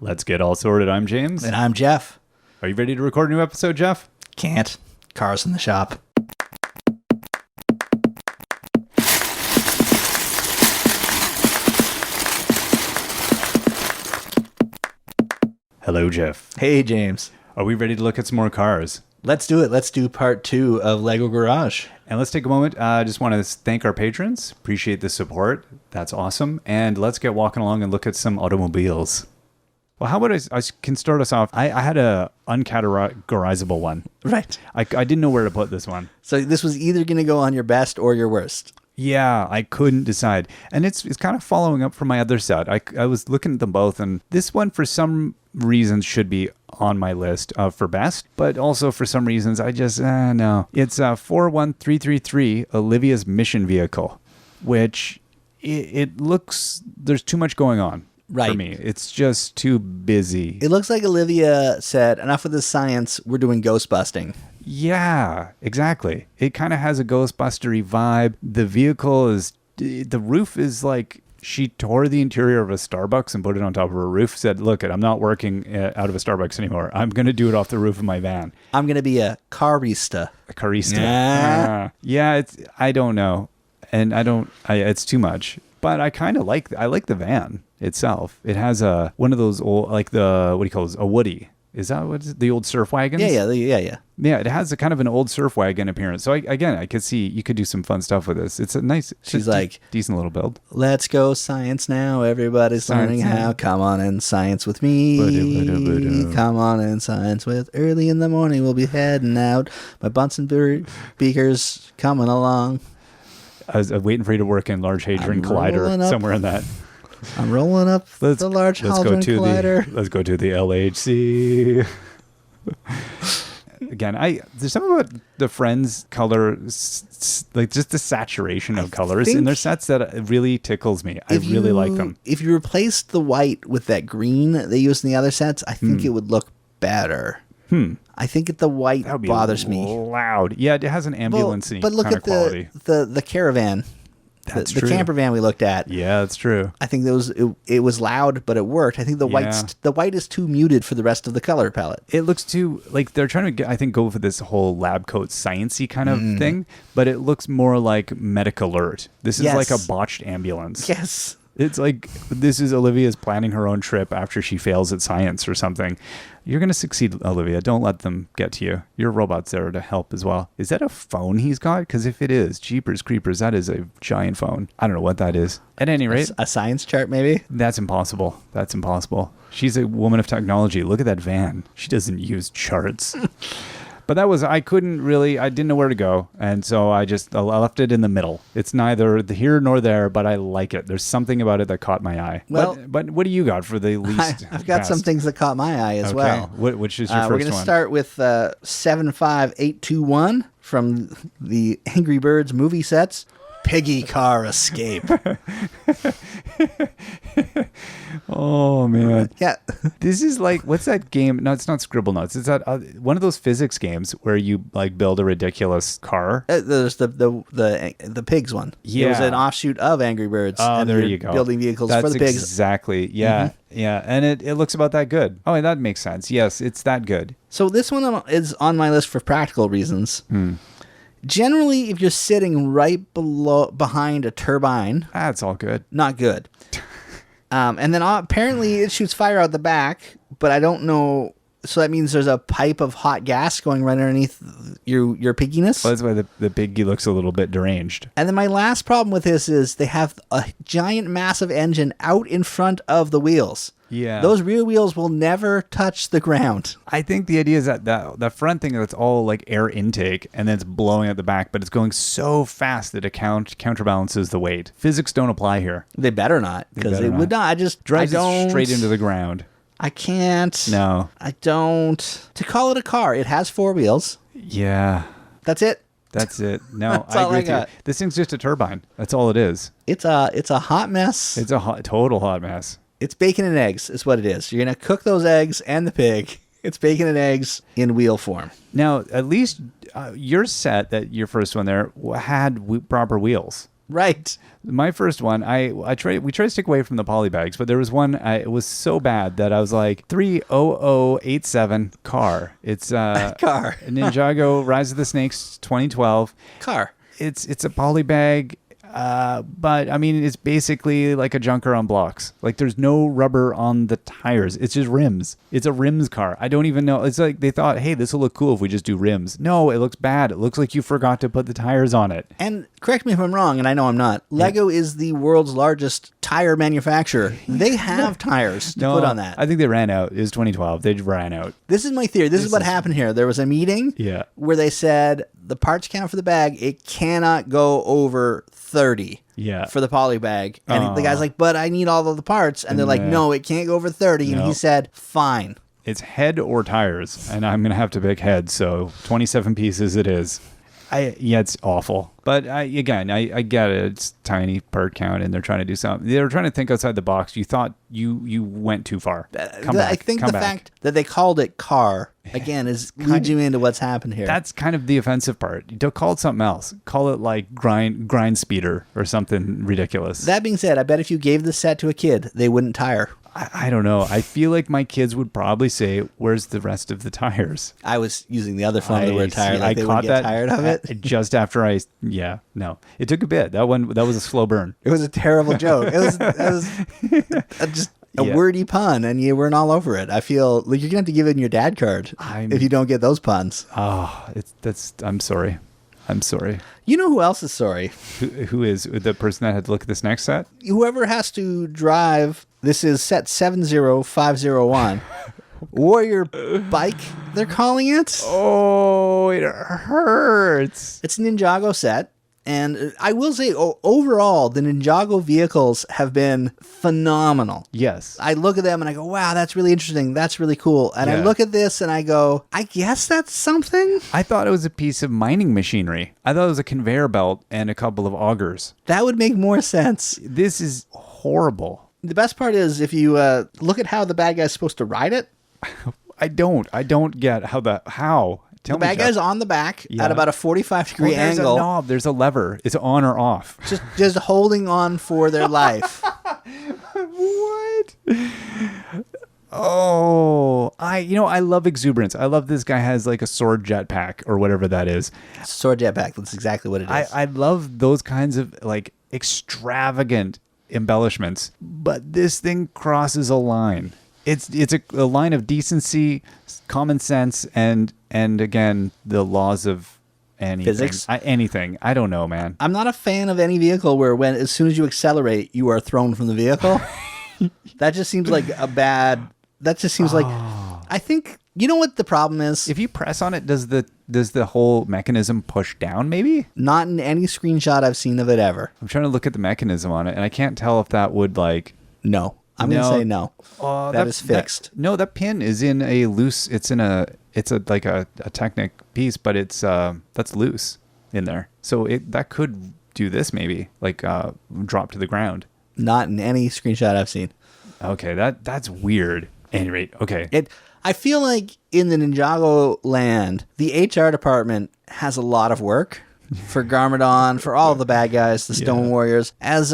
Let's get all sorted. I'm James. And I'm Jeff. Are you ready to record a new episode, Jeff? Can't. Car's in the shop. Hello, Jeff. Hey, James. Are we ready to look at some more cars? Let's do it. Let's do part 2 of Lego Garage. And let's take a moment. I just want to thank our patrons. Appreciate the support. That's awesome. And let's get walking along and look at some automobiles. Well, how about I can start us off. I had a uncategorizable one. Right. I didn't know where to put this one. So this was either going to go on your best or your worst. Yeah, I couldn't decide. And it's kind of following up from my other set. I was looking at them both, and this one, for some reasons, should be on my list for best, but also for some reasons, I just, no. It's 41333, Olivia's mission vehicle, which it looks, there's too much going on. Right. For me. It's just too busy. It looks like Olivia said, enough of this science, we're doing ghost busting. Yeah, exactly. It kind of has a Ghostbustery vibe. The vehicle is, the roof is like, she tore the interior of a Starbucks and put it on top of her roof, said, look, I'm not working out of a Starbucks anymore. I'm going to do it off the roof of my van. I'm going to be a carista. A carista. Yeah. Yeah, I don't know. And it's too much. But I kind of like the van itself. It has one of those old, like what do you call it? A Woody. Is that what is it? The old surf wagons? Yeah. Yeah, it has a kind of an old surf wagon appearance. So I could see you could do some fun stuff with this. It's a nice, She's like, decent little build. Let's go science now. Everybody's learning how. Come on in science with me. Come on in science with. Early in the morning we'll be heading out. My Bunsen beakers coming along. I was waiting for you to work in Large Hadron Collider somewhere in that. I'm rolling up the Large Hadron Collider. Let's go to the LHC. Again, there's something about the Friends color, like just the saturation of colors in their sets that really tickles me. I really like them. If you replaced the white with that green they used in the other sets, I think it would look better. I think the white bothers me. Loud. Yeah, it has an ambulance-y but look kind at of quality. the Caravan. That's the true. camper van we looked at. Yeah, that's true. I think it was loud, but it worked. I think the white is too muted for the rest of the color palette. It looks too, like, they're trying to go for this whole lab coat science-y kind of thing, but it looks more like Medic Alert. This is like a botched ambulance. Yes. It's like, this is Olivia's planning her own trip after she fails at science or something. You're going to succeed, Olivia. Don't let them get to you. Your robot's there to help as well. Is that a phone he's got? Because if it is, jeepers creepers, that is a giant phone. I don't know what that is. At any rate. A science chart, maybe? That's impossible. That's impossible. She's a woman of technology. Look at that van. She doesn't use charts. But I didn't know where to go. And so I left it in the middle. It's neither here nor there, but I like it. There's something about it that caught my eye. Well, but what do you got for the least? I've got some things that caught my eye as well. Which is your first one? We're going to start with 75821 from the Angry Birds movie sets. Piggy Car Escape. Oh, man. Yeah. This is like, what's that game? No, it's not Scribble Nuts. It's that one of those physics games where you like build a ridiculous car. There's the pigs one. Yeah. It was an offshoot of Angry Birds. Oh, and there you go. Building vehicles for the pigs. Exactly. Yeah. Yeah. And it looks about that good. Oh, and that makes sense. Yes, it's that good. So this one is on my list for practical reasons. Generally, if you're sitting right behind a turbine, that's all good. Not good. And then apparently it shoots fire out the back, but I don't know. So that means there's a pipe of hot gas going right underneath your pigginess. Well, that's why the piggy looks a little bit deranged. And then my last problem with this is they have a giant, massive engine out in front of the wheels. Yeah. Those rear wheels will never touch the ground. I think the idea is that front thing that's all like air intake and then it's blowing at the back, but it's going so fast that it counterbalances the weight. Physics don't apply here. They better not, because it would not. I drives it straight into the ground. I can't. No. I don't. To call it a car, it has 4 wheels. Yeah. That's it. That's it. No, That's I all agree I with got. you. This thing's just a turbine. That's all it is. It's a hot mess. It's a total hot mess. It's bacon and eggs is what it is. You're going to cook those eggs and the pig. It's bacon and eggs in wheel form. Now, at least your set, your first one there, had proper wheels. Right. My first one, we tried to stick away from the poly bags, but there was one. It was so bad that I was like 30087 car. It's Car. Ninjago Rise of the Snakes 2012. Car. It's a poly bag. But I mean, it's basically like a junker on blocks. Like there's no rubber on the tires. It's just rims. It's a rims car. I don't even know. It's like they thought, hey, this will look cool if we just do rims. No, it looks bad. It looks like you forgot to put the tires on it. And correct me if I'm wrong, and I know I'm not. Lego is the world's largest tire manufacturer. They have tires to put on that. I think they ran out. It was 2012. They ran out. This is my theory. This is what happened here. There was a meeting where they said the parts count for the bag, it cannot go over 30 for the poly bag. And the guy's like, but I need all of the parts. And they're like, no, it can't go over 30. And he said, fine. It's head or tires. And I'm going to have to pick head. So 27 pieces it is. It's awful. But I get it. It's tiny part count, and they're trying to do something. They were trying to think outside the box. You thought you went too far. I think the fact that they called it car, again, is leads you into what's happened here. That's kind of the offensive part. You don't call it something else. Call it like grind speeder or something ridiculous. That being said, I bet if you gave this set to a kid, they wouldn't tire. I don't know. I feel like my kids would probably say, where's the rest of the tires? I was using the other phone to word tire. Like they would get tired of it. Just after no. It took a bit. That was a slow burn. It was a terrible joke. It was just a wordy pun, and you weren't all over it. I feel like you're going to have to give in your dad card if you don't get those puns. Oh, I'm sorry. I'm sorry. You know who else is sorry? Who is the person that had to look at this next set? Whoever has to drive. This is set 70501. Warrior Bike, they're calling it. Oh, it hurts. It's a Ninjago set. And I will say, overall, the Ninjago vehicles have been phenomenal. Yes. I look at them and I go, wow, that's really interesting. That's really cool. And I look at this and I go, I guess that's something. I thought it was a piece of mining machinery. I thought it was a conveyor belt and a couple of augers. That would make more sense. This is horrible. The best part is if you look at how the bad guy's supposed to ride it. I don't get how. The bad guy's on the back at about a 45-degree angle. There's a knob. There's a lever. It's on or off. Just holding on for their life. What? Oh, I love exuberance. I love this guy has like a sword jetpack or whatever that is. Sword jetpack. That's exactly what it is. I love those kinds of like extravagant embellishments, but this thing crosses a line. It's a line of decency, common sense, and again the laws of anything. Physics. Anything. I don't know, man. I'm not a fan of any vehicle where as soon as you accelerate, you are thrown from the vehicle. That just seems like a bad. That just seems like. I think you know what the problem is. If you press on it, does the whole mechanism push down? Maybe not in any screenshot I've seen of it ever. I'm trying to look at the mechanism on it, and I can't tell if that would like. No. I'm going to say no. That is fixed. That pin is in a loose. It's a Technic piece, but it's that's loose in there. So that could do this maybe, like drop to the ground. Not in any screenshot I've seen. Okay, that's weird. At any rate, okay. I feel like in the Ninjago land, the HR department has a lot of work. For Garmadon, for all the bad guys, the Stone Warriors, as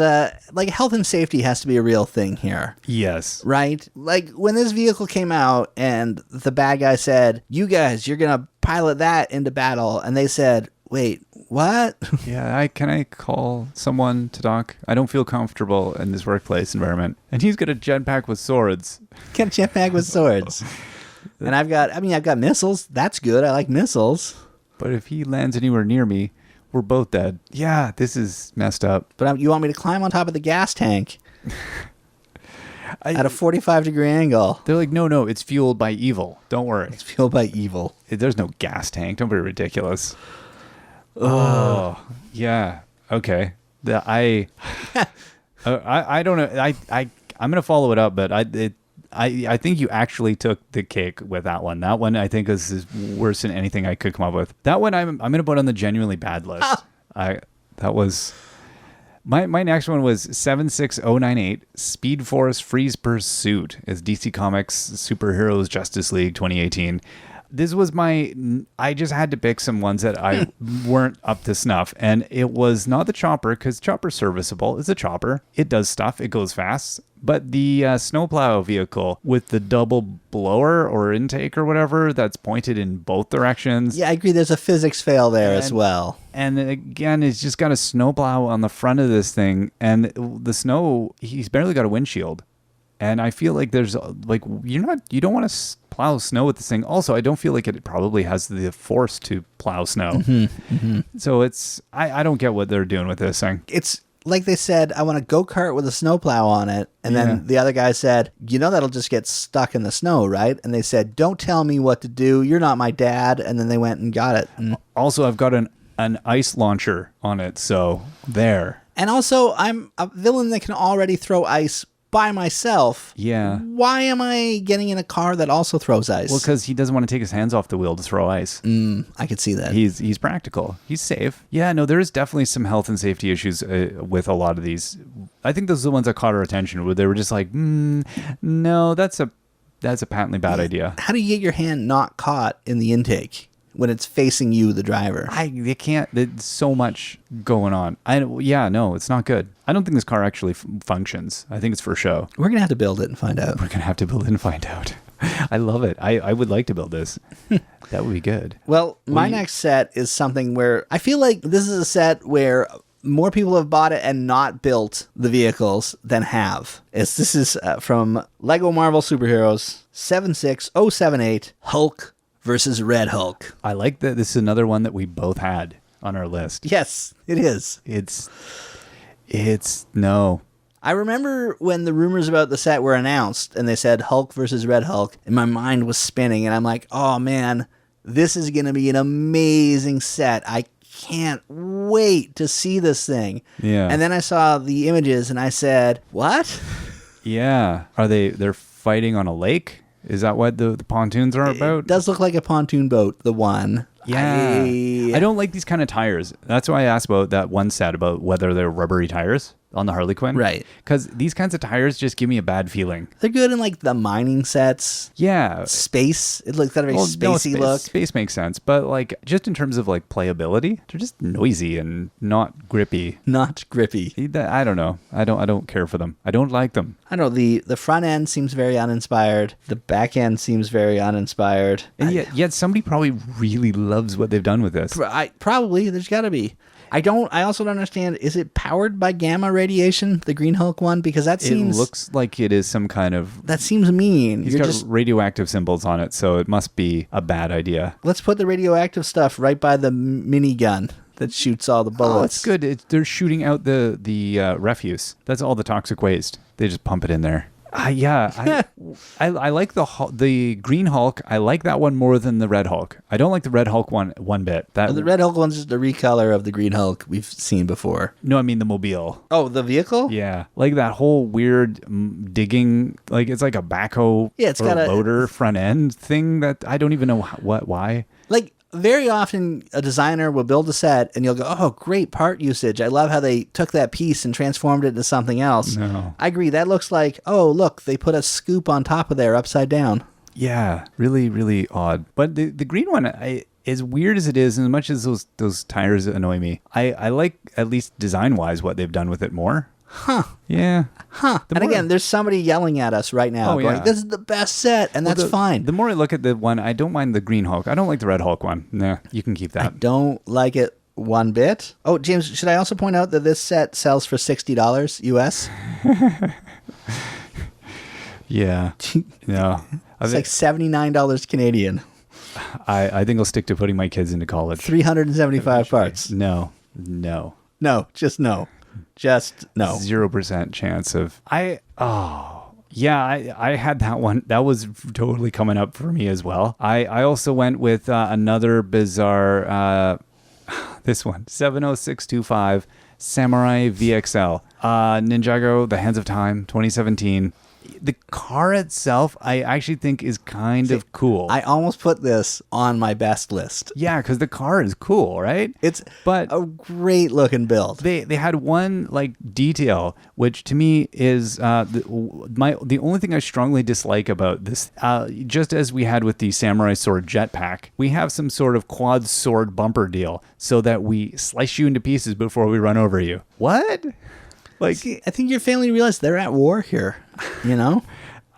like health and safety has to be a real thing here. Yes. Right? Like when this vehicle came out and the bad guy said, you guys, you're going to pilot that into battle. And they said, wait, what? Yeah, can I call someone to talk? I don't feel comfortable in this workplace environment. And he's got a jetpack with swords. Got a jetpack with swords. And I've got missiles. That's good. I like missiles. But if he lands anywhere near me, we're both dead. Yeah, this is messed up. But you want me to climb on top of the gas tank at a 45-degree angle. They're like, no, it's fueled by evil. Don't worry. It's fueled by evil. There's no gas tank. Don't be ridiculous. Oh, yeah. Okay. I don't know. I'm gonna follow it up, but I think you actually took the cake with that one. That one I think is worse than anything I could come up with. That one I'm gonna put on the genuinely bad list. That was my next one was 76098 Speed Force Freeze Pursuit is DC Comics Superheroes Justice League 2018. This was I just had to pick some ones that I weren't up to snuff. And it was not the chopper, because chopper's serviceable. It's a chopper. It does stuff. It goes fast. But the snowplow vehicle with the double blower or intake or whatever that's pointed in both directions. Yeah, I agree. There's a physics fail there as well. And again, it's just got a snowplow on the front of this thing. And the snow, he's barely got a windshield. And I feel like there's like, you don't want to plow snow with this thing. Also, I don't feel like it probably has the force to plow snow. So I don't get what they're doing with this thing. It's like they said, I want a go-kart with a snowplow on it. And then the other guy said, that'll just get stuck in the snow, right? And they said, don't tell me what to do. You're not my dad. And then they went and got it. And also, I've got an ice launcher on it. So there. And also, I'm a villain that can already throw ice by myself. Yeah. Why am I getting in a car that also throws ice? Well, because he doesn't want to take his hands off the wheel to throw ice. I could see that. He's practical. He's safe. Yeah, no, there is definitely some health and safety issues with a lot of these. I think those are the ones that caught our attention, where they were just like, no, that's a patently bad idea. How do you get your hand not caught in the intake when it's facing you, the driver? They can't. There's so much going on. No, it's not good. I don't think this car actually functions. I think it's for show. We're going to have to build it and find out. We're going to have to build it and find out. I love it. I would like to build this. That would be good. Well, my next set is something where I feel like this is a set where more people have bought it and not built the vehicles than have. This is from Lego Marvel Superheroes 76078 Hulk versus Red Hulk. I like that this is another one that we both had on our list. Yes, it is. It's no. I remember when the rumors about the set were announced and they said Hulk versus Red Hulk, and my mind was spinning, and I'm like, oh man, this is going to be an amazing set. I can't wait to see this thing. Yeah. And then I saw the images and I said, what? Yeah. They're fighting on a lake? Is that what the pontoons are about? It does look like a pontoon boat, the one. Yeah. I don't like these kind of tires. That's why I asked about that one set about whether they're rubbery tires on the Harley Quinn. Right. Because these kinds of tires just give me a bad feeling. They're good in like the mining sets. Yeah. Space. It looks got a very spacey look. Space makes sense. But like just in terms of like playability, they're just noisy and not grippy. Not grippy. I don't know. I don't care for them. I don't like them. I don't know. The front end seems very uninspired. The back end seems very uninspired. And yet somebody probably really loves what they've done with this. Probably. There's got to be. I also don't understand. Is it powered by gamma radiation, the Green Hulk one? Because it looks like it is some kind of. That seems mean. He's got radioactive symbols on it, so it must be a bad idea. Let's put the radioactive stuff right by the minigun that shoots all the bullets. Oh, that's good. They're shooting out the refuse. That's all the toxic waste. They just pump it in there. I like the Green Hulk. I like that one more than the Red Hulk. I don't like the Red Hulk one bit. The Red Hulk one's just a recolor of the Green Hulk we've seen before. No, I mean the mobile. Oh, the vehicle? Yeah, like that whole weird digging, like it's like a backhoe it's got a loader front end thing that I don't even know why. Like, very often a designer will build a set and you'll go, oh, great part usage. I love how they took that piece and transformed it into something else. No. I agree. That looks like, oh, look, they put a scoop on top of there upside down. Yeah, really, really odd. But the green one, as weird as it is, and as much as those tires annoy me, I like, at least design-wise, what they've done with it more. Huh. Yeah. Huh. And again, there's somebody yelling at us right now going, this is the best set, and that's fine. The more I look at the one, I don't mind the Green Hulk. I don't like the Red Hulk one. Nah, you can keep that. I don't like it one bit. Oh, James, should I also point out that this set sells for $60 US? Yeah. No. It's like $79 Canadian. I think I'll stick to putting my kids into college. 375 parts. No. No, just no. Just no. 0% chance of. I had that one. That was totally coming up for me as well. I also went with another bizarre, this one, 70625 Samurai VXL. Ninjago, The Hands of Time, 2017. The car itself, I actually think is kind of cool. I almost put this on my best list. Yeah, because the car is cool, right? It's but a great looking build. They had one like detail, which to me is the only thing I strongly dislike about this. Just as we had with the Samurai Sword jetpack, we have some sort of quad sword bumper deal so that we slice you into pieces before we run over you. What? Like, see, I think your family realized they're at war here, you know?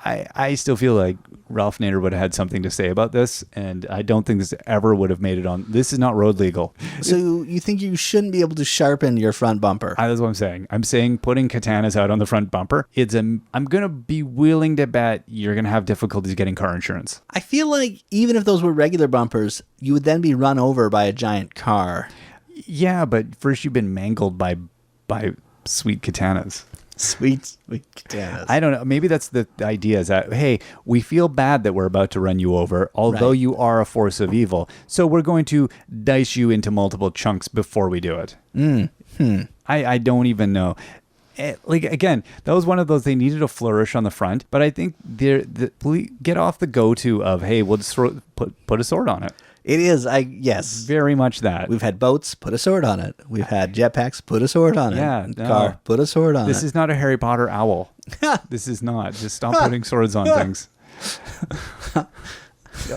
I still feel like Ralph Nader would have had something to say about this, and I don't think this ever would have made it on. This is not road legal. So you think you shouldn't be able to sharpen your front bumper? That's what I'm saying. I'm saying putting katanas out on the front bumper, I'm going to be willing to bet you're going to have difficulties getting car insurance. I feel like even if those were regular bumpers, you would then be run over by a giant car. Yeah, but first you've been mangled by sweet katanas. Sweet katanas. I don't know. Maybe that's the idea is that, hey, we feel bad that we're about to run you over, although you are a force of evil. So we're going to dice you into multiple chunks before we do it. I don't even know. Like, again, that was one of those, they needed a flourish on the front, but I think get off the go-to of, hey, we'll just put a sword on it. It is, yes. Very much that. We've had boats, put a sword on it. We've had jetpacks, put a sword on it. Yeah, Car, put a sword on it. This is not a Harry Potter owl. This is not. Just stop putting swords on things.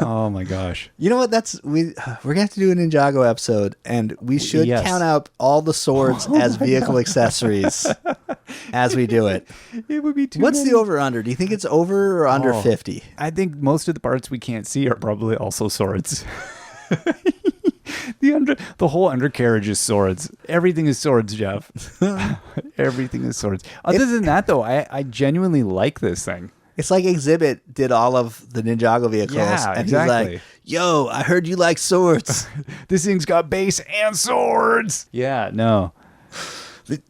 Oh my gosh. You know what? We're gonna have to do a Ninjago episode, and we should count out all the swords as vehicle accessories as we do it. It would be too What's many. the over/under? Do you think it's over or under 50? I think most of the parts we can't see are probably also swords. The whole undercarriage is swords. Everything is swords, Jeff. Everything is swords. Other than that, though, I genuinely like this thing. It's like Exhibit did all of the Ninjago vehicles. Yeah, and exactly. He's like, yo, I heard you like swords. This thing's got base and swords. Yeah, no.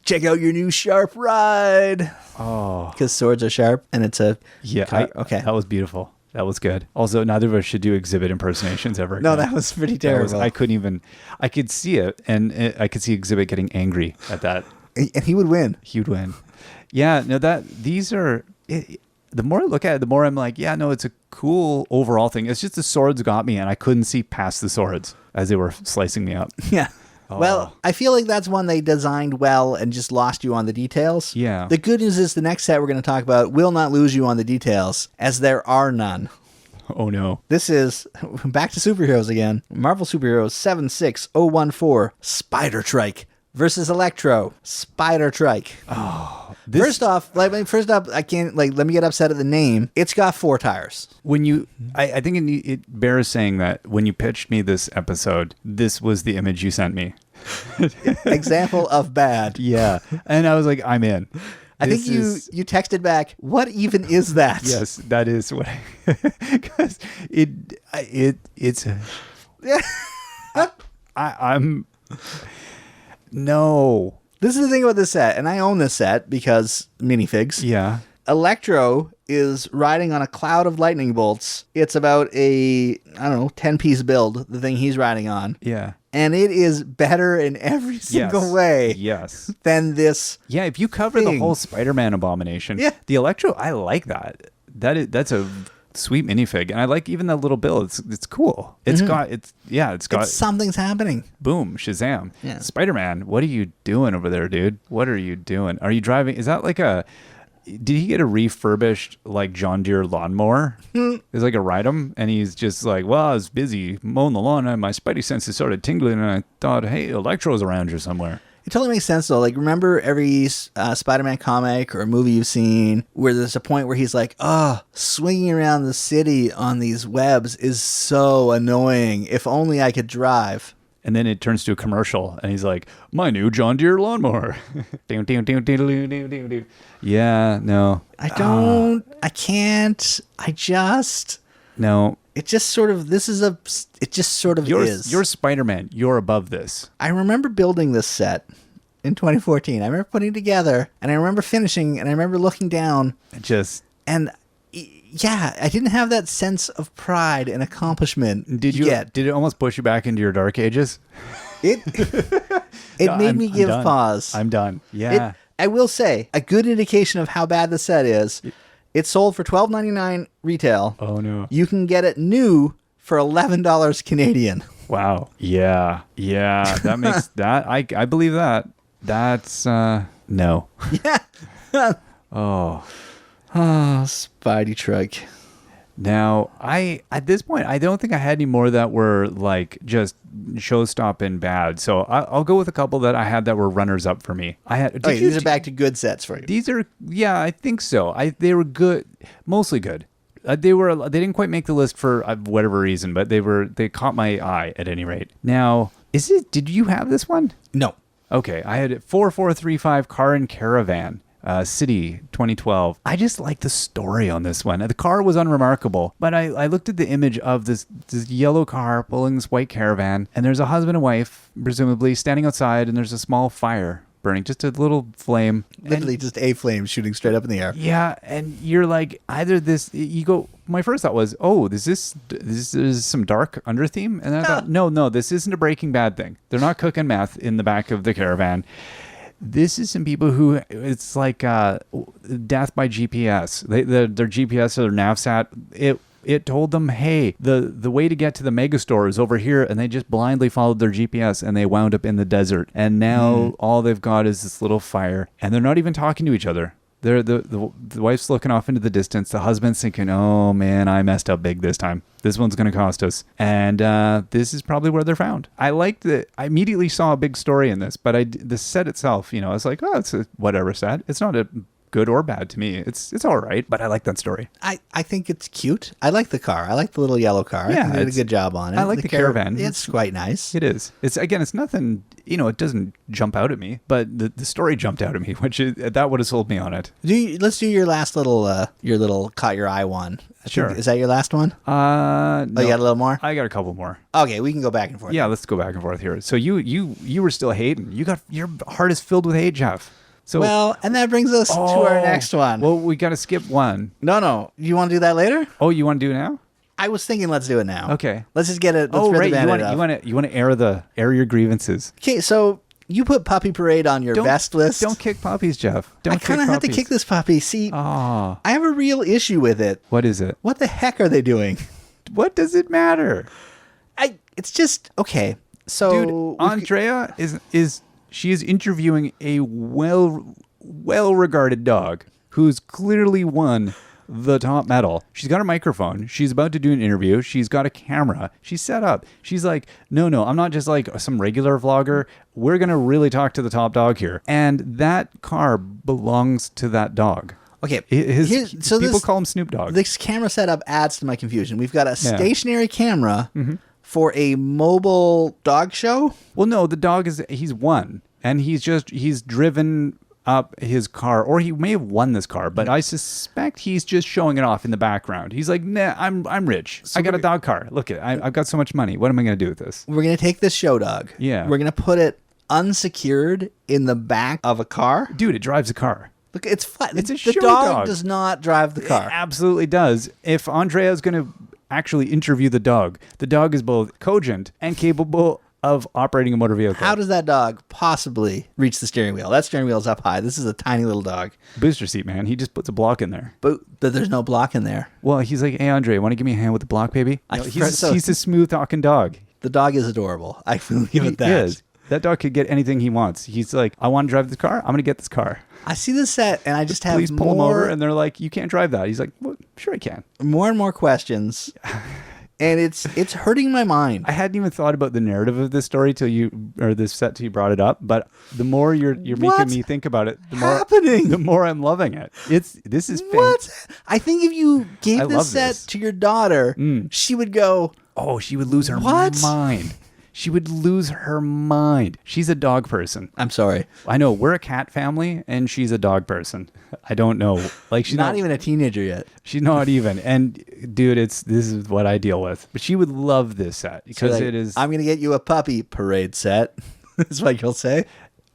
Check out your new sharp ride. Oh. Because swords are sharp and it's a car. Okay. That was beautiful. That was good. Also, neither of us should do Exhibit impersonations ever again. No, that was pretty terrible. I could see it, and I could see Exhibit getting angry at that. And he would win. He would win. Yeah, no, these are... the more I look at it, the more I'm like, yeah, no, it's a cool overall thing. It's just the swords got me, and I couldn't see past the swords as they were slicing me up. Yeah. Oh. Well, I feel like that's one they designed well and just lost you on the details. Yeah. The good news is the next set we're going to talk about will not lose you on the details, as there are none. Oh, no. This is, back to superheroes again, Marvel Superheroes 76014, Spider-Trike versus Electro, Spider-Trike. Oh. First off, I can't, let me get upset at the name. It's got 4 tires. When you, I think it bears saying that when you pitched me this episode, this was the image you sent me. Example of bad. Yeah. And I was like, I'm in. I think you texted back, what even is that? Yes, that is what because it's I'm no. This is the thing about this set, and I own this set because minifigs. Yeah. Electro is riding on a cloud of lightning bolts. It's about a, 10-piece build, the thing he's riding on. Yeah. And it is better in every single way. Yes. Than this. Yeah, if you cover the whole Spider-Man abomination, the Electro, I like that. That's a sweet minifig, and I like even that little bill. It's cool. It's got something's happening. Boom, Shazam. Yeah. Spider-Man, what are you doing over there, dude? What are you doing? Are you driving? Is that like did he get a refurbished like John Deere lawnmower? It's like a ride-em, and he's just like, well, I was busy mowing the lawn, and my spidey senses started tingling, and I thought, hey, Electro's around here somewhere. It totally makes sense, though. Like, remember every Spider-Man comic or movie you've seen where there's a point where he's like, swinging around the city on these webs is so annoying. If only I could drive. And then it turns to a commercial, and he's like, my new John Deere lawnmower. Yeah, no. I can't. No. It just sort of is. You're Spider-Man. You're above this. I remember building this set in 2014. I remember putting it together, and I remember finishing, and I remember looking down. And yeah, I didn't have that sense of pride and accomplishment. Did it almost push you back into your dark ages? It made me give pause. I'm done. Yeah. I will say, a good indication of how bad the set is It sold for $12.99 retail. Oh no. You can get it new for $11 Canadian. Wow. Yeah. Yeah. That makes that. I believe that. That's no. Yeah. Oh. Oh, Spidey truck. Now, at this point, I don't think I had any more that were like just show-stopping bad. So I'll go with a couple that I had that were runners-up for me. These are back to good sets for you. These are, yeah, I think so. They were good, mostly good. They didn't quite make the list for whatever reason, but they caught my eye at any rate. Now, did you have this one? No. Okay, I had it 4435 Car and Caravan. City 2012. I just like the story on this one. The car was unremarkable, but I looked at the image of this yellow car pulling this white caravan, and there's a husband and wife, presumably, standing outside, and there's a small fire burning, just a little flame. Literally just a flame shooting straight up in the air. Yeah, and you're like, my first thought was, oh, this is some dark under theme? And I thought, no, this isn't a Breaking Bad thing. They're not cooking meth in the back of the caravan. This is some people who, it's like death by GPS. Their GPS or their NavSat, it told them, hey, the way to get to the megastore is over here, and they just blindly followed their GPS, and they wound up in the desert. And now all they've got is this little fire, and they're not even talking to each other. The wife's looking off into the distance. The husband's thinking, oh, man, I messed up big this time. This one's going to cost us. And this is probably where they're found. I liked that. I immediately saw a big story in this, but the set itself, I was like, oh, it's a whatever set. It's not a good or bad to me. It's all right, but I like that story. I think it's cute. I like the car. I like the little yellow car. Yeah, I think they did a good job on it. I like the caravan. It's quite nice. It is. It's nothing, it doesn't jump out at me, but the story jumped out at me, that would have sold me on it. Let's do your last little caught your eye one. Sure. Is that your last one? No. Oh, you got a little more? I got a couple more. Okay, we can go back and forth. Yeah, let's go back and forth here. So you were still hating. Your heart is filled with hate, Jeff. So, well, and that brings us to our next one. Well, we got to skip one. No. You want to do that later? Oh, you want to do it now? I was thinking let's do it now. Okay. Let's just get it. Let's right. You want to air your grievances. Okay, so you put Puppy Parade on your best list. Don't kick puppies, Jeff. I kind of have to kick this puppy. See, I have a real issue with it. What is it? What the heck are they doing? What does it matter? It's just okay. So, dude, Andrea she is interviewing a well-regarded dog who's clearly won the top medal. She's got a microphone. She's about to do an interview. She's got a camera. She's set up. She's like, no, I'm not just like some regular vlogger. We're going to really talk to the top dog here. And that car belongs to that dog. Okay, people call him Snoop Dogg. This camera setup adds to my confusion. We've got a stationary camera for a mobile dog show. Well, no, the dog he's won, and he's driven up his car, or he may have won this car, but I suspect he's just showing it off in the background. He's like, nah, I'm rich. So I got a dog car. Look I've got so much money. What am I going to do with this? We're going to take this show dog. Yeah. We're going to put it unsecured in the back of a car. Dude, it drives a car. Look, it's flat. It's a the show dog does not drive the car. It absolutely does. If Andrea is going to actually interview the dog is both cogent and capable of operating a motor vehicle. How does that dog possibly reach the steering wheel? That steering wheel is up high. This is a tiny little dog. Booster seat, man. He just puts a block in there. But there's no block in there. Well, he's like, hey, Andre, want to give me a hand with the block, baby? He's a smooth-talking dog. The dog is adorable. I will give it that. He is. That dog could get anything he wants. He's like, I want to drive this car. I'm going to get this car. I see this set, and I just have Please pull him over, and they're like, you can't drive that. He's like, well, sure I can. More and more questions. And it's hurting my mind. I hadn't even thought about the narrative of this story till you brought it up. But the more you're making me think about it, the more I'm loving it. This is what? I think if you gave this set to your daughter, she would go, oh, she would lose her mind. She would lose her mind. She's a dog person. I'm sorry. I know. We're a cat family, and she's a dog person. I don't know. Like she's not even a teenager yet. She's not even. And dude, this is what I deal with. But she would love this set because it is. I'm gonna get you a Puppy Parade set. That's what you'll say.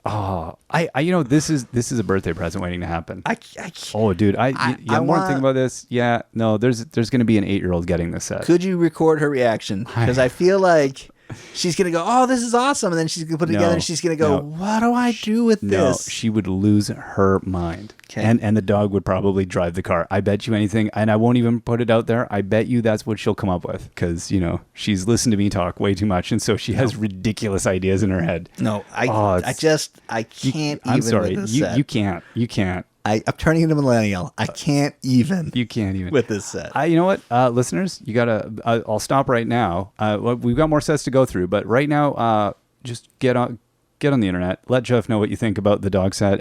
Oh, this is a birthday present waiting to happen. I can't. Oh, dude, I'm more thinking about this. Yeah, no, there's going to be an 8-year-old getting this set. Could you record her reaction? Because I feel like she's going to go, oh, this is awesome. And then she's going to put it together and she's going to go, what do I do with this? She would lose her mind. Okay. And the dog would probably drive the car. I bet you anything, and I won't even put it out there. I bet you that's what she'll come up with because, she's listened to me talk way too much. And so she has ridiculous ideas in her head. No, I can't I'm even sorry. with this set. You can't. I'm turning into millennial. I can't even. You can't even. With this set. You know what, listeners? You gotta. I'll stop right now. We've got more sets to go through, but right now, just get on the internet. Let Jeff know what you think about the dog set.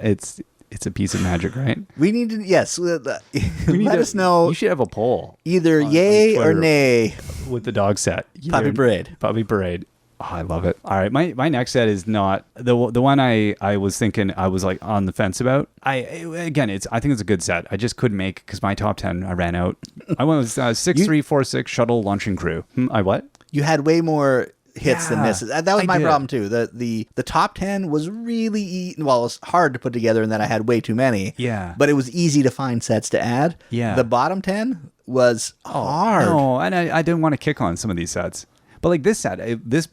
It's a piece of magic, right? We need to. Yes, let us know. You should have a poll. Either yay or nay with the dog set. Puppy Parade. Puppy Parade. Oh, I love it. All right, my next set is not the one I was thinking I was like on the fence about. I think it's a good set. I just couldn't make because my top 10 I ran out. I went with 6346 shuttle launching crew. I what? You had way more hits than misses. That was my did. problem too. The top 10 was really it was hard to put together, and then I had way too many. Yeah, but it was easy to find sets to add. Yeah, the bottom 10 was hard. No, and I didn't want to kick on some of these sets. But like this set, this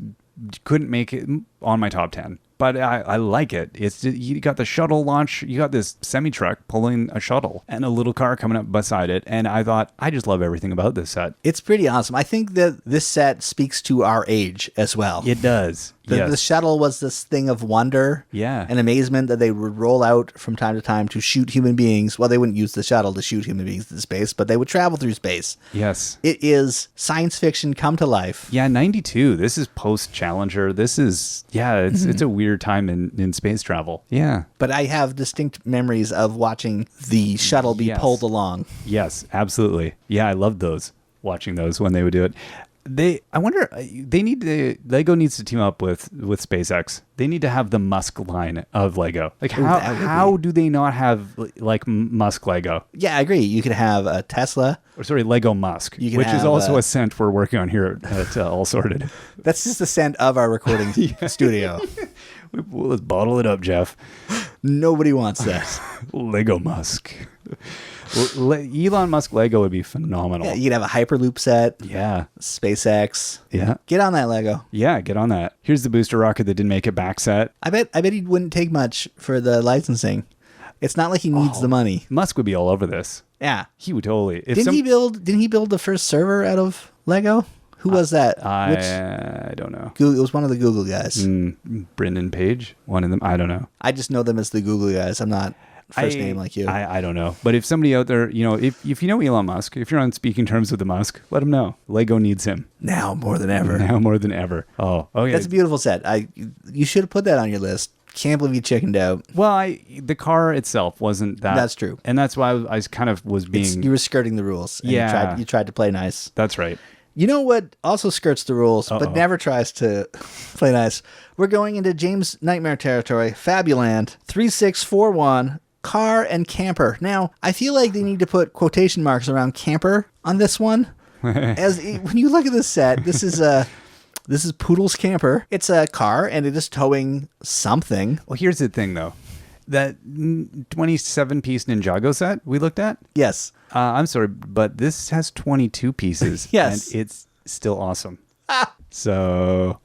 couldn't make it on my top 10. But I like it. You got the shuttle launch. You got this semi-truck pulling a shuttle and a little car coming up beside it. And I thought, I just love everything about this set. It's pretty awesome. I think that this set speaks to our age as well. It does. The shuttle was this thing of wonder and amazement that they would roll out from time to time to shoot human beings. Well, they wouldn't use the shuttle to shoot human beings in space, but they would travel through space. Yes. It is science fiction come to life. Yeah, 92. This is post-Challenger. This is, it's a weird time in space travel. Yeah. But I have distinct memories of watching the shuttle be pulled along. Yes, absolutely. Yeah, I loved those, watching those when they would do it. I wonder, Lego needs to team up with SpaceX. They need to have the Musk line of Lego. Like how do they not have like Musk Lego? Yeah, I agree. You could have a Tesla. Or sorry, Lego Musk, which is also a scent we're working on here at All Sorted. That's just the scent of our recording studio. Let's bottle it up, Jeff. Nobody wants that. Lego Musk. Elon Musk Lego would be phenomenal. Yeah, you could have a Hyperloop set. Yeah. SpaceX. Yeah. Get on that, Lego. Yeah, get on that. Here's the booster rocket that didn't make it back set. I bet he wouldn't take much for the licensing. It's not like he needs the money. Musk would be all over this. Yeah. He would totally. Didn't he build the first server out of Lego? Who was that? I don't know. It was one of the Google guys. Brendan Page, one of them. I don't know. I just know them as the Google guys. I'm not first name like you. I don't know. But if somebody out there, if you know Elon Musk, if you're on speaking terms with the Musk, let him know. Lego needs him. Now more than ever. Oh, yeah. That's a beautiful set. You should have put that on your list. Can't believe you chickened out. Well, the car itself wasn't that. That's true. And that's why I kind of was being... You were skirting the rules. And yeah. You tried to play nice. That's right. You know what also skirts the rules, but never tries to play nice? We're going into James Nightmare territory, Fabuland, 3641, car and camper. Now, I feel like they need to put quotation marks around camper on this one. When you look at this set, this is Poodle's camper. It's a car, and it is towing something. Well, here's the thing, though. That 27-piece Ninjago set we looked at? Yes. I'm sorry, but this has 22 pieces. Yes. And it's still awesome. So...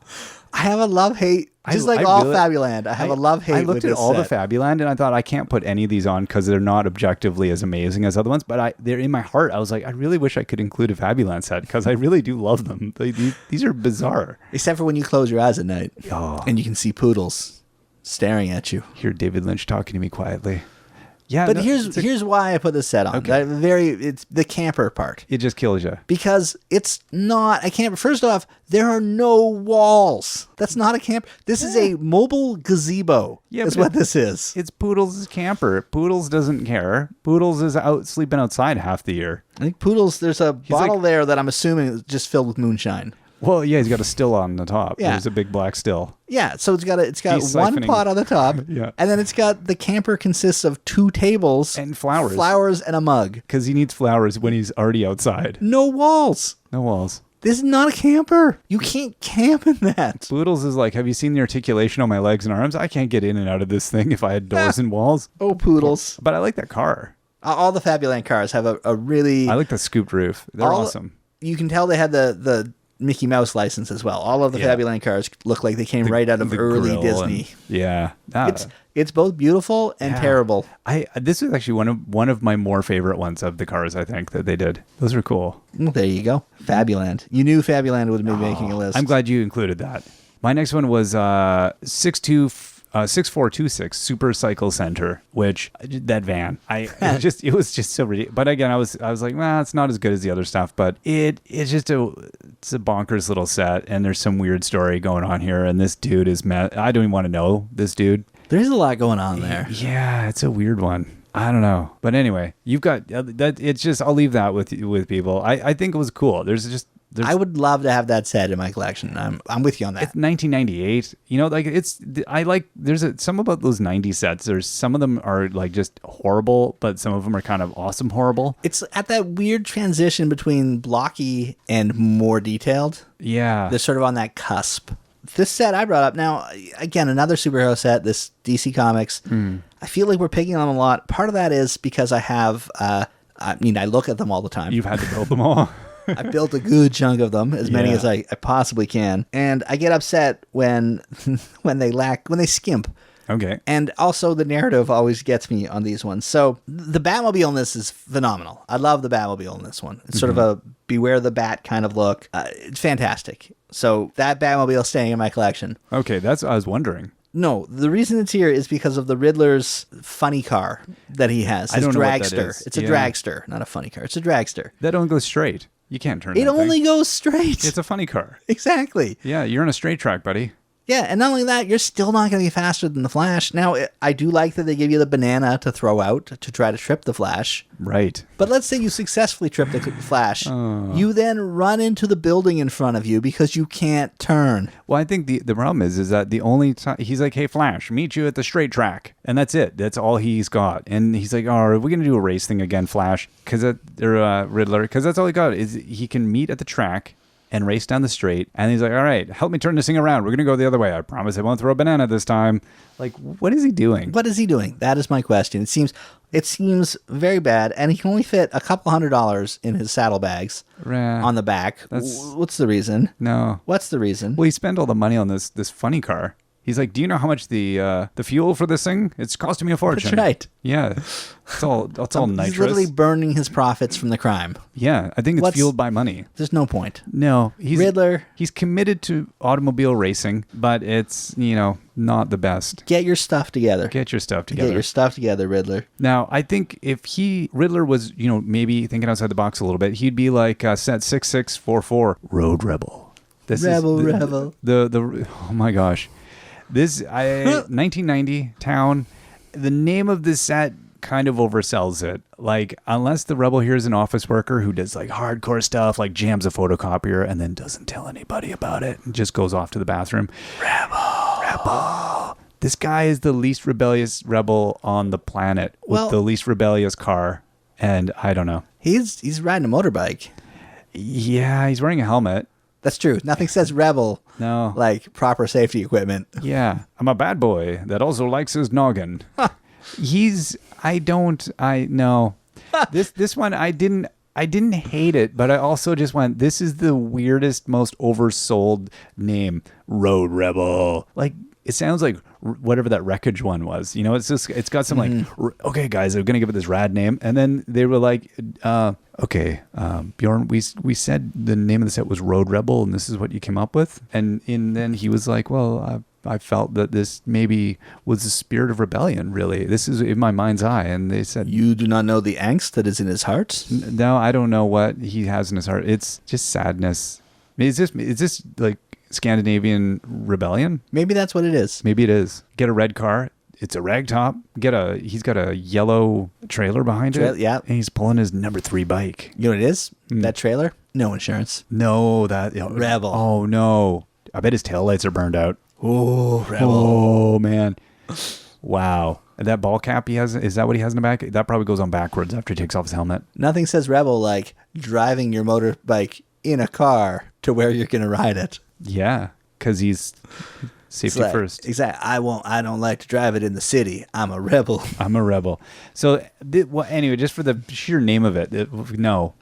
I have a love-hate, just like all Fabuland. I have a love-hate with this I looked at all set. the Fabuland, and I thought, I can't put any of these on because they're not objectively as amazing as other ones. But they're in my heart. I was like, I really wish I could include a Fabuland set because I really do love them. These are bizarre. Except for when you close your eyes at night and you can see poodles staring at you. Hear David Lynch talking to me quietly. Yeah, but here's why I put this set on. Okay. It's the camper part. It just kills you. Because it's not a camper. First off, there are no walls. That's not a camper. This is a mobile gazebo. Yeah, is what this is. It's Poodles' camper. Poodles doesn't care. Poodles is out sleeping outside half the year. I think Poodles, there's a bottle there that I'm assuming is just filled with moonshine. Well, yeah, he's got a still on the top. Yeah. There's a big black still. Yeah, so it's got one pot on the top, yeah, and then it's got the camper consists of 2 tables and flowers and a mug because he needs flowers when he's already outside. No walls. This is not a camper. You can't camp in that. Poodles is like, have you seen the articulation on my legs and arms? I can't get in and out of this thing if I had doors and walls. Oh, Poodles. But I like that car. All the Fabuland cars have a really... I like the scooped roof. They're awesome. You can tell they had the Mickey Mouse license as well. All of the Fabuland cars look like they came right out of early Disney. It's both beautiful and terrible. This is actually one of my more favorite ones of the cars, I think, that they did. Those are cool. Well, there you go. Fabuland. You knew Fabuland would be making a list. I'm glad you included that. My next one was 6426 Super Cycle Center, which that van, it was just so ridiculous. But again, I was like, well, it's not as good as the other stuff, but it's a bonkers little set, and there's some weird story going on here. And this dude I don't even want to know this dude. There's a lot going on there. Yeah, it's a weird one. I don't know. But anyway, you've got that. It's just, I'll leave that with people. I think it was cool. I would love to have that set in my collection. I'm with you on that. It's 1998. There's some about those 90 sets. There's some of them are like just horrible, but some of them are kind of awesome horrible. It's at that weird transition between blocky and more detailed. Yeah. They're sort of on that cusp. This set I brought up, now, again, another superhero set, this DC Comics. I feel like we're picking on them a lot. Part of that is because I have, I look at them all the time. You've had to build them all. I built a good chunk of them, as many as I possibly can. And I get upset when they skimp. Okay. And also the narrative always gets me on these ones. So the Batmobile in this is phenomenal. I love the Batmobile in this one. It's sort of a Beware the Bat kind of look. It's fantastic. So that Batmobile staying in my collection. Okay, that's what I was wondering. No, the reason it's here is because of the Riddler's funny car that he has. His dragster. It's a dragster, not a funny car. It's a dragster. That only goes straight. You can't turn it. It only goes straight. It's a funny car. Exactly. Yeah, you're on a straight track, buddy. Yeah, and not only that, you're still not going to be faster than the Flash. Now, I do like that they give you the banana to throw out to try to trip the Flash. Right. But let's say you successfully trip the Flash. You then run into the building in front of you because you can't turn. Well, I think the problem is that the only time he's like, hey, Flash, meet you at the straight track. And that's it. That's all he's got. And he's like, oh, are we going to do a race thing again, Flash? Riddler. Because that's all he got is he can meet at the track and race down the straight. And he's like, all right, help me turn this thing around. We're going to go the other way. I promise I won't throw a banana this time. Like, what is he doing? What is he doing? That is my question. It seems very bad, and he can only fit a couple $100 in his saddlebags on the back. What's the reason? No. What's the reason? Well, he spent all the money on this funny car. He's like, do you know how much the fuel for this thing? It's costing me a fortune. That's right. Yeah. It's all nitrous. He's literally burning his profits from the crime. Yeah. I think it's fueled by money. There's no point. No. Riddler. He's committed to automobile racing, but it's, not the best. Get your stuff together. Get your stuff together. Get your stuff together, Riddler. Now, I think if Riddler was, maybe thinking outside the box a little bit, he'd be like set 6644 Road Rebel. Rebel. Oh my gosh. 1990 town. The name of this set kind of oversells it. Like, unless the Rebel here is an office worker who does like hardcore stuff, like jams a photocopier and then doesn't tell anybody about it and just goes off to the bathroom. Rebel. This guy is the least rebellious rebel on the planet with the least rebellious car. And I don't know. He's riding a motorbike. Yeah, he's wearing a helmet. That's true. Nothing says rebel. No. Like proper safety equipment. Yeah. I'm a bad boy that also likes his noggin. This one, I didn't hate it, but I also just went, this is the weirdest, most oversold name. Road Rebel. Like, it sounds like whatever that Wreckage one was. It's got some like, okay, guys, I'm going to give it this rad name. And then they were like, okay, Bjorn, we said the name of the set was Road Rebel, and this is what you came up with. And then he was like, well, I felt that this maybe was the spirit of rebellion, really. This is in my mind's eye. And they said, you do not know the angst that is in his heart? No, I don't know what he has in his heart. It's just sadness. I mean, is this like Scandinavian rebellion? Maybe that's what it is. Maybe it is. Get a red car. It's a ragtop. He's got a yellow trailer behind it. Yeah. And he's pulling his number 3 bike. You know what it is? That trailer? No insurance. No, Rebel. Oh, no. I bet his taillights are burned out. Oh, Rebel. Oh, man. Wow. And that ball cap he has, is that what he has in the back? That probably goes on backwards after he takes off his helmet. Nothing says rebel like driving your motorbike in a car to where you're going to ride it. Yeah, because he's safety first. Exactly. I don't like to drive it in the city. I'm a rebel. I'm a rebel. So, anyway, just for the sheer name of it, no.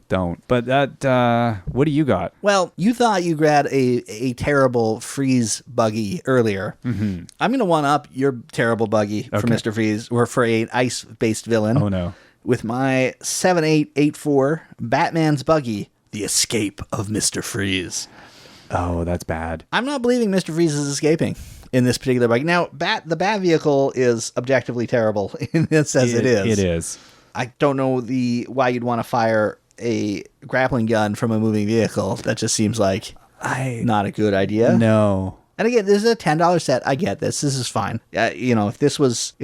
don't. But that, what do you got? Well, you thought you grabbed a terrible Freeze buggy earlier. Mm-hmm. I'm going to one-up your terrible buggy for Mr. Freeze, or for an ice-based villain. Oh, no. With my 7884 Batman's buggy, The Escape of Mr. Freeze. Oh, that's bad. I'm not believing Mr. Freeze is escaping in this particular buggy. Now, the Bat vehicle is objectively terrible in this as it is. It is. I don't know why you'd want to fire a grappling gun from a moving vehicle. That just seems like not a good idea. No. And again, this is a $10 set. I get this. This is fine. If this was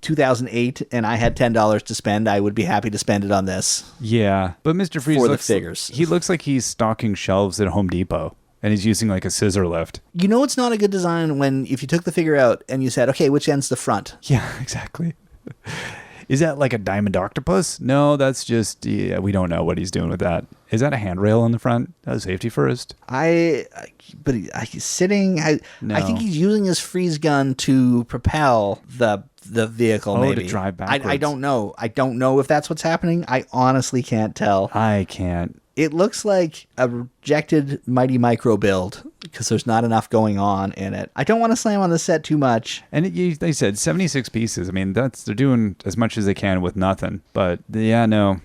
2008 and I had $10 to spend, I would be happy to spend it on this. Yeah, but Mr. Freeze for looks the figures. He looks like he's stocking shelves at Home Depot, and he's using like a scissor lift. You know, it's not a good design if you took the figure out and you said, okay, which end's the front? Yeah, exactly. Is that like a diamond octopus? No, that's just, we don't know what he's doing with that. Is that a handrail on the front? That's safety first. But he's sitting. No. I think he's using his freeze gun to propel the vehicle. Maybe to drive backwards. I don't know. I don't know if that's what's happening. I honestly can't tell. I can't. It looks like a rejected Mighty Micro build because there's not enough going on in it. I don't want to slam on the set too much. And they said 76 pieces. I mean, they're doing as much as they can with nothing. But yeah, no.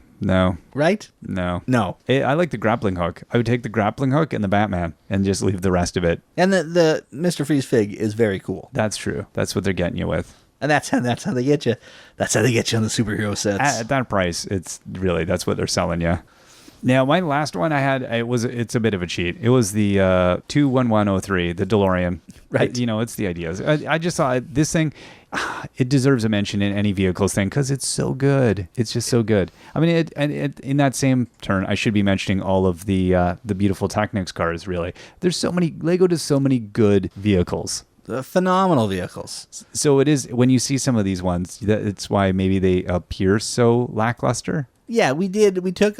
Right? No. I like the grappling hook. I would take the grappling hook and the Batman and just leave the rest of it. And the Mr. Freeze fig is very cool. That's true. That's what they're getting you with. And that's how they get you. That's how they get you on the superhero sets. At that price, that's what they're selling you. Now, my last one I had, it's a bit of a cheat. It was the 21103, the DeLorean. Right. It's the ideas. I just saw this thing. It deserves a mention in any vehicles thing because it's so good. It's just so good. I mean, in that same turn, I should be mentioning all of the beautiful Technics cars, really. Lego does so many good vehicles. Phenomenal vehicles. So it is, when you see some of these ones, it's why maybe they appear so lackluster. Yeah, we did. We took,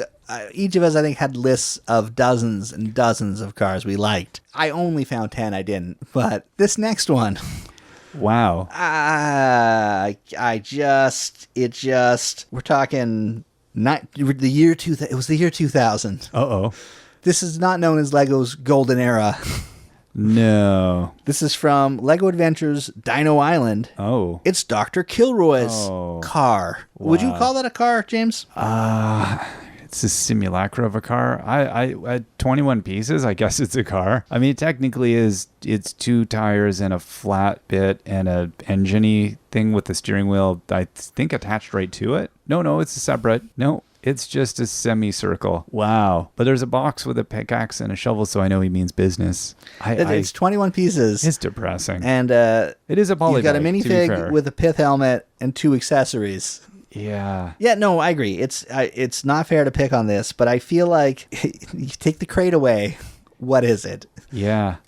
each of us, I think, had lists of dozens and dozens of cars we liked. I only found 10, I didn't. But this next one. Wow. We're talking, the year 2000. It was the year 2000. Uh-oh. This is not known as Lego's golden era. No. This is from Lego Adventures Dino Island. Oh. It's Dr. Kilroy's car. Wow. Would you call that a car, James? It's a simulacra of a car. I at 21 pieces, I guess it's a car. I mean, it technically is. It's 2 tires and a flat bit and a engine-y thing with the steering wheel, I think, attached right to it. No, it's a separate. No. It's just a semicircle. Wow. But there's a box with a pickaxe and a shovel, so I know he means business. It's 21 pieces. It's depressing. And it is a polybag. You've got a minifig with a pith helmet and 2 accessories. Yeah. Yeah, no, I agree. It's not fair to pick on this, but I feel like you take the crate away. What is it? Yeah.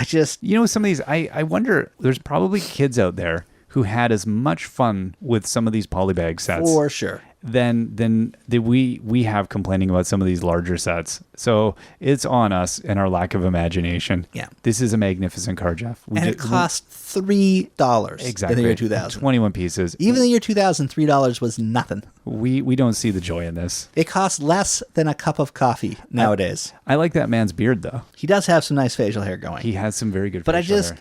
Some of these, I wonder, there's probably kids out there who had as much fun with some of these polybag sets. For sure. Than we have complaining about some of these larger sets. So it's on us and our lack of imagination. Yeah. This is a magnificent car, Jeff. It cost $3 exactly. in the year 2000. 21 pieces. Even in the year 2000, $3 was nothing. We don't see the joy in this. It costs less than a cup of coffee nowadays. I like that man's beard, though. He does have some nice facial hair going. He has some very good but facial hair.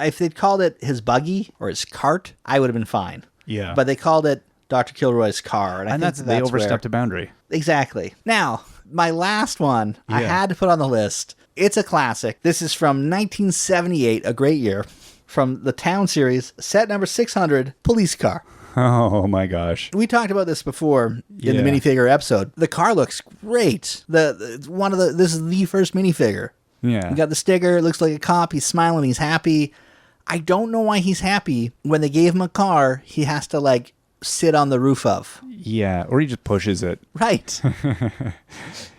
If they'd called it his buggy or his cart, I would have been fine. Yeah. But they called it Dr. Kilroy's car. And I think they overstepped a boundary. Exactly. Now, my last one I had to put on the list. It's a classic. This is from 1978, a great year, from the Town series, set number 600, Police Car. Oh my gosh. We talked about this before in the minifigure episode. The car looks great. This is the first minifigure. Yeah. You got the sticker, it looks like a cop, he's smiling, he's happy. I don't know why he's happy. When they gave him a car, he has to sit on the roof of. Yeah, or he just pushes it. Right.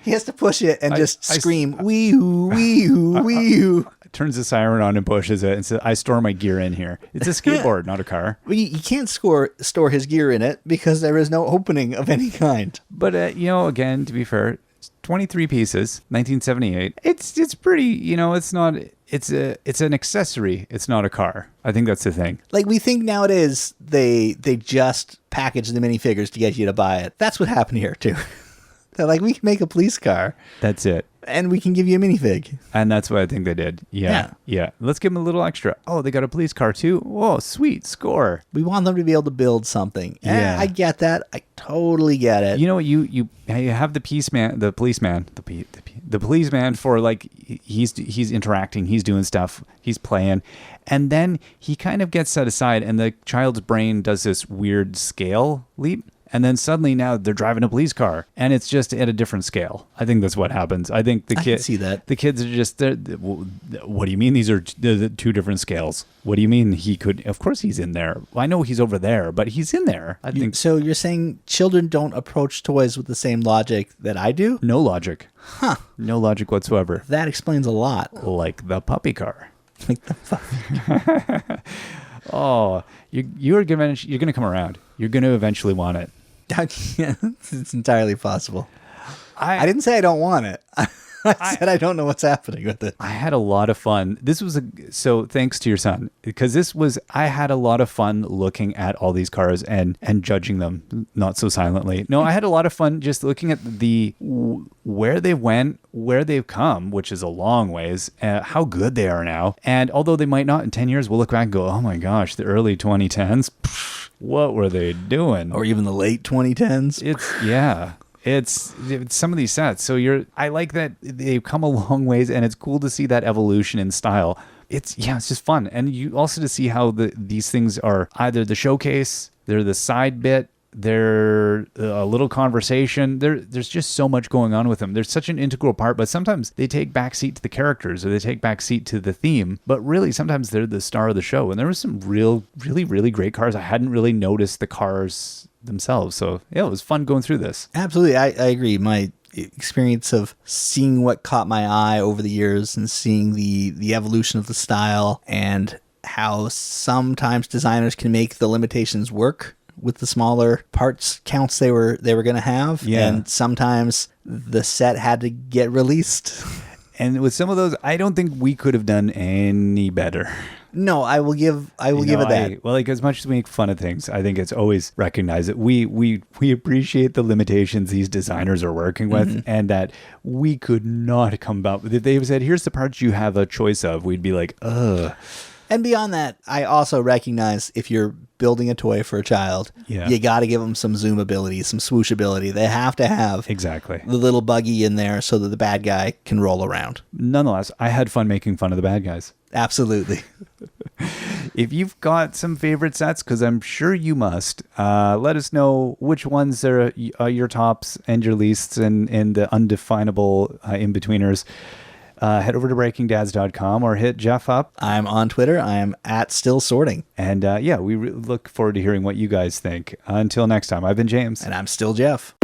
He has to push it and just scream, wee-hoo, wee-hoo, wee-hoo. Turns the siren on and pushes it and says, I store my gear in here. It's a skateboard, not a car. Well, you can't store his gear in it because there is no opening of any kind. But, again, to be fair, 23 pieces, 1978. It's pretty, it's not... It's an accessory. It's not a car. I think that's the thing. We think nowadays they just package the minifigures to get you to buy it. That's what happened here too. They're like, we can make a police car That's it. and we can give you a minifig. And that's what I think they did. Yeah. Let's give them a little extra. Oh, they got a police car too. Oh, sweet. Score. We want them to be able to build something. Yeah. I get that. I totally get it. You know, you have the policeman for like he's interacting, he's doing stuff, he's playing, and then he kind of gets set aside, and the child's brain does this weird scale leap. And then suddenly now they're driving a police car, and it's just at a different scale. I think that's what happens. I think I can see that. The kids are just, what do you mean these are the two different scales? What do you mean he could? Of course he's in there. I know he's over there, but he's in there. I think So you're saying children don't approach toys with the same logic that I do? no logic. Huh. No logic whatsoever. That explains a lot. Like the puppy car. Like the fuck. Oh, you're gonna come around. You're gonna eventually want it. Yeah, it's entirely possible. I I didn't say I don't want it. I said I don't know what's happening with it. I had a lot of fun. This was so thanks to your son, because I had a lot of fun looking at all these cars and judging them, not so silently. No, I had a lot of fun just looking at where they went, where they've come, which is a long ways, how good they are now. And although they might not in 10 years, we'll look back and go, oh my gosh, the early 2010s, what were they doing? Or even the late 2010s. It's some of these sets. So I like that they've come a long ways, and it's cool to see that evolution in style. It's just fun. And you also to see how these things are either the showcase, they're the side bit, they're a little conversation. There's just so much going on with them. They're such an integral part, but sometimes they take backseat to the characters, or they take backseat to the theme. But really, sometimes they're the star of the show. And there were some really great cars. I hadn't really noticed the cars themselves. So yeah, it was fun going through this. Absolutely. I agree. My experience of seeing what caught my eye over the years and seeing the evolution of the style, and how sometimes designers can make the limitations work with the smaller parts counts they were going to have. Yeah. And sometimes the set had to get released. And with some of those, I don't think we could have done any better. No, I will give it that. Well, like, as much as we make fun of things, I think it's always recognized that we appreciate the limitations these designers are working with, and that we could not come about with it. They said, here's the parts you have a choice of. We'd be like, ugh. And beyond that, I also recognize if you're building a toy for a child, you got to give them some zoom ability, some swoosh ability. They have to have exactly the little buggy in there so that the bad guy can roll around. Nonetheless, I had fun making fun of the bad guys. Absolutely. If you've got some favorite sets, because I'm sure you must, let us know which ones are your tops and your leasts, and the undefinable in-betweeners. Head over to breakingdads.com or hit Jeff up. I'm on Twitter. I am at Still Sorting. And we look forward to hearing what you guys think. Until next time, I've been James. And I'm still Jeff.